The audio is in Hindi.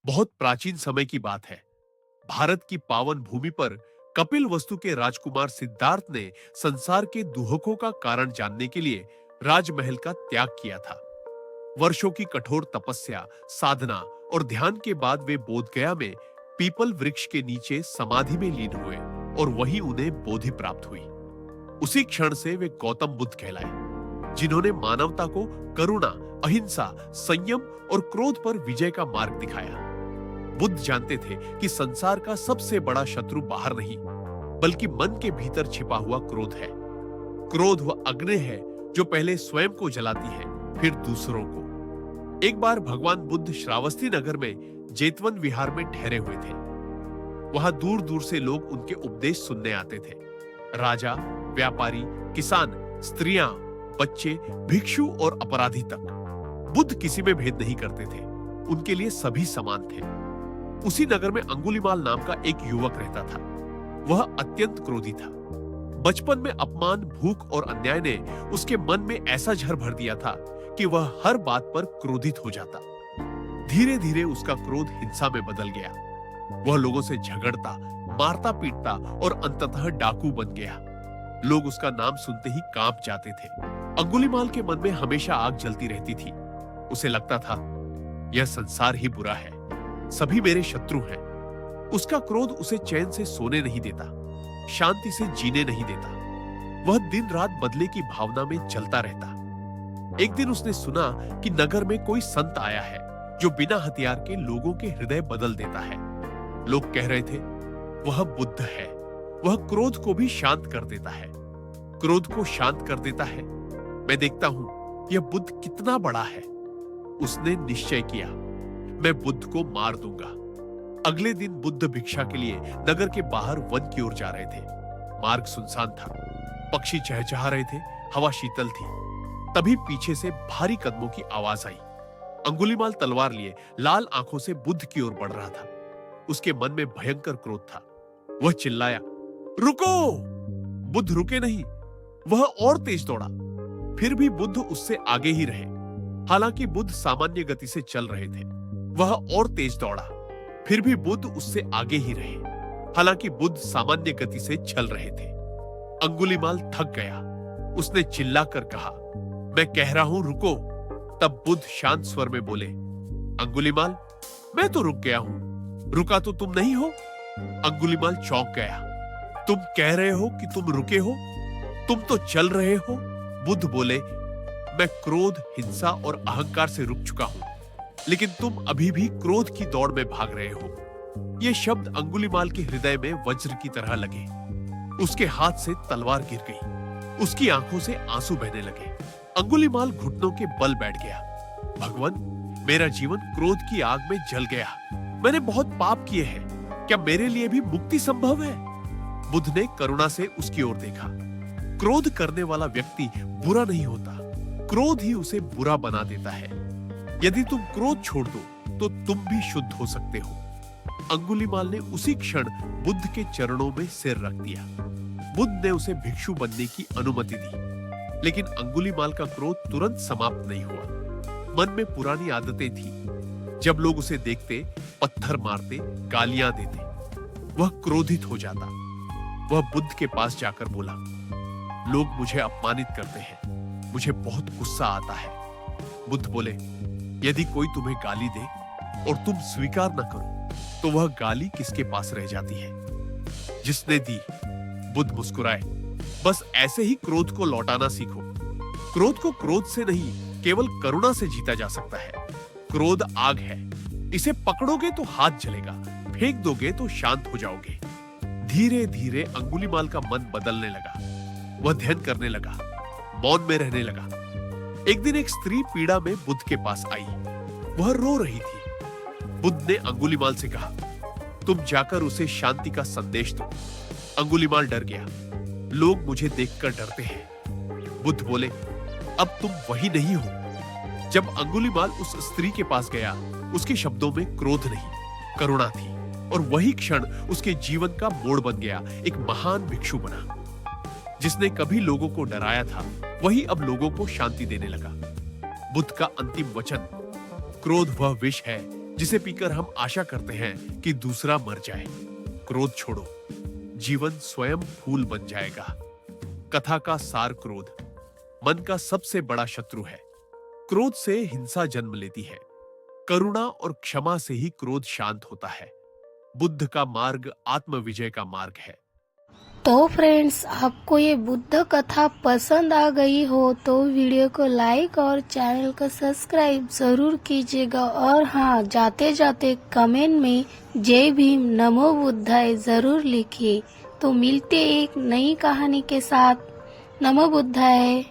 बहुत प्राचीन समय की बात है। भारत की पावन भूमि पर कपिल वस्तु के राजकुमार सिद्धार्थ ने संसार के दुहकों का कारण जानने के लिए राजमहल का त्याग किया था। वर्षों की कठोर तपस्या, साधना और ध्यान के बाद वे बोधगया में पीपल वृक्ष के नीचे समाधि में लीन हुए और वहीं उन्हें बोधि प्राप्त हुई। उसी क्षण से वे गौतम बुद्ध कहलाए, जिन्होंने मानवता को करुणा, अहिंसा, संयम और क्रोध पर विजय का मार्ग दिखाया। बुद्ध जानते थे कि संसार का सबसे बड़ा शत्रु बाहर नहीं, बल्कि मन के भीतर छिपा हुआ क्रोध है। क्रोध वह अग्नि है जो पहले स्वयं को जलाती है, फिर दूसरों को। एक बार भगवान बुद्ध श्रावस्ती नगर में जेतवन विहार में ठहरे हुए थे। वहां दूर दूर से लोग उनके उपदेश सुनने आते थे। राजा, व्यापारी, किसान, स्त्रियां, बच्चे, भिक्षु और अपराधी तक। बुद्ध किसी में भेद नहीं करते थे, उनके लिए सभी समान थे। उसी नगर में अंगुलीमाल नाम का एक युवक रहता था। वह अत्यंत क्रोधी था। बचपन में अपमान, भूख और अन्याय ने उसके मन में ऐसा जहर भर दिया था कि वह हर बात पर क्रोधित हो जाता। धीरे धीरे उसका क्रोध हिंसा में बदल गया। वह लोगों से झगड़ता, मारता पीटता और अंततः डाकू बन गया। लोग उसका नाम सुनते ही कांप जाते थे। अंगुलीमाल के मन में हमेशा आग जलती रहती थी। उसे लगता था, यह संसार ही बुरा है, सभी मेरे शत्रु हैं। उसका क्रोध उसे चैन से सोने नहीं देता, शांति से जीने नहीं देता। वह दिन रात बदले की भावना में चलता रहता। एक दिन उसने सुना कि नगर में कोई संत आया है जो बिना हथियार के लोगों के हृदय बदल देता है। लोग कह रहे थे, वह बुद्ध है, वह क्रोध को भी शांत कर देता है, क्रोध को शांत कर देता है। मैं देखता हूं यह बुद्ध कितना बड़ा है। उसने निश्चय किया, मैं बुद्ध को मार दूंगा। अगले दिन बुद्ध भिक्षा के लिए नगर के बाहर वन की ओर जा रहे थे। मार्ग सुनसान था, पक्षी चहचहा रहे थे, हवा शीतल थी। तभी पीछे से भारी कदमों की आवाज आई। अंगुलीमाल तलवार लिए लाल आंखों से बुद्ध की ओर बढ़ रहा था। उसके मन में भयंकर क्रोध था। वह चिल्लाया, रुको! बुद्ध रुके नहीं, वह और तेज दौड़ा। फिर भी बुद्ध उससे आगे ही रहे। हालांकि बुद्ध सामान्य गति से चल रहे थे। वह और तेज दौड़ा, फिर भी बुद्ध उससे आगे ही रहे। हालांकि बुद्ध सामान्य गति से चल रहे थे। अंगुलीमाल थक गया। उसने चिल्लाकर कहा, मैं कह रहा हूं रुको। तब बुद्ध शांत स्वर में बोले, अंगुलीमाल, मैं तो रुक गया हूं, रुका तो तुम नहीं हो। अंगुलीमाल चौंक गया। तुम कह रहे हो कि तुम रुके हो? तुम तो चल रहे हो। बुद्ध बोले, मैं क्रोध, हिंसा और अहंकार से रुक चुका हूं, लेकिन तुम अभी भी क्रोध की दौड़ में भाग रहे हो। ये शब्द अंगुलीमाल के हृदय में वज्र की तरह लगे। उसके हाथ से तलवार गिर गई। उसकी आंखों से आंसू बहने लगे। अंगुलीमाल घुटनों के बल बैठ गया। भगवान, मेरा जीवन क्रोध की आग में जल गया। मैंने बहुत पाप किए हैं। क्या मेरे लिए भी मुक्ति संभव है? बुद्ध ने करुणा से उसकी ओर देखा। क्रोध करने वाला व्यक्ति बुरा नहीं होता, क्रोध ही उसे बुरा बना देता है। यदि तुम क्रोध छोड़ दो तो तुम भी शुद्ध हो सकते हो। अंगुलीमाल ने उसी क्षण बुद्ध के चरणों में सिर रख दिया। बुद्ध ने उसे भिक्षु बनने की अनुमति दी, लेकिन अंगुलीमाल का क्रोध तुरंत समाप्त नहीं हुआ। मन में पुरानी आदतें थी। जब लोग उसे देखते, पत्थर मारते, गालियां देते, वह क्रोधित हो जाता। वह बुद्ध के पास जाकर बोला, लोग मुझे अपमानित करते हैं, मुझे बहुत गुस्सा आता है। बुद्ध बोले, यदि कोई तुम्हें गाली दे और तुम स्वीकार न करो तो वह गाली किसके पास रह जाती है? जिसने दी। बुद्ध मुस्कुराए, बस ऐसे ही क्रोध को लौटाना सीखो। क्रोध को क्रोध से नहीं, केवल करुणा से जीता जा सकता है। क्रोध आग है, इसे पकड़ोगे तो हाथ जलेगा, फेंक दोगे तो शांत हो जाओगे। धीरे धीरे अंगुलीमाल का मन बदलने लगा। वह ध्यान करने लगा, मौन में रहने लगा। एक दिन एक स्त्री पीड़ा में बुद्ध के पास आई। वह रो रही थी। बुद्ध ने अंगुलीमाल से कहा, तुम जाकर उसे शांति का संदेश दो। अंगुलीमाल डर गया। लोग मुझे देखकर डरते हैं। बुद्ध बोले, अब तुम वही नहीं हो। जब अंगुलीमाल उस स्त्री के पास गया, उसके शब्दों में क्रोध नहीं, करुणा थी, और वही क्षण उसके जीवन का मोड़ बन गया। एक महान भिक्षु बना। जिसने कभी लोगों को डराया था, वही अब लोगों को शांति देने लगा। बुद्ध का अंतिम वचन, क्रोध वह विष है जिसे पीकर हम आशा करते हैं कि दूसरा मर जाए। क्रोध छोड़ो, जीवन स्वयं फूल बन जाएगा। कथा का सार क्रोध मन का सबसे बड़ा शत्रु है। क्रोध से हिंसा जन्म लेती है। करुणा और क्षमा से ही क्रोध शांत होता है। बुद्ध का मार्ग आत्म विजय का मार्ग है। तो फ्रेंड्स, आपको ये बुद्ध कथा पसंद आ गई हो तो वीडियो को लाइक और चैनल को सब्सक्राइब जरूर कीजिएगा। और हाँ, जाते जाते कमेंट में जय भीम नमो बुद्धाय जरूर लिखिए। तो मिलते एक नई कहानी के साथ। नमो बुद्धाय।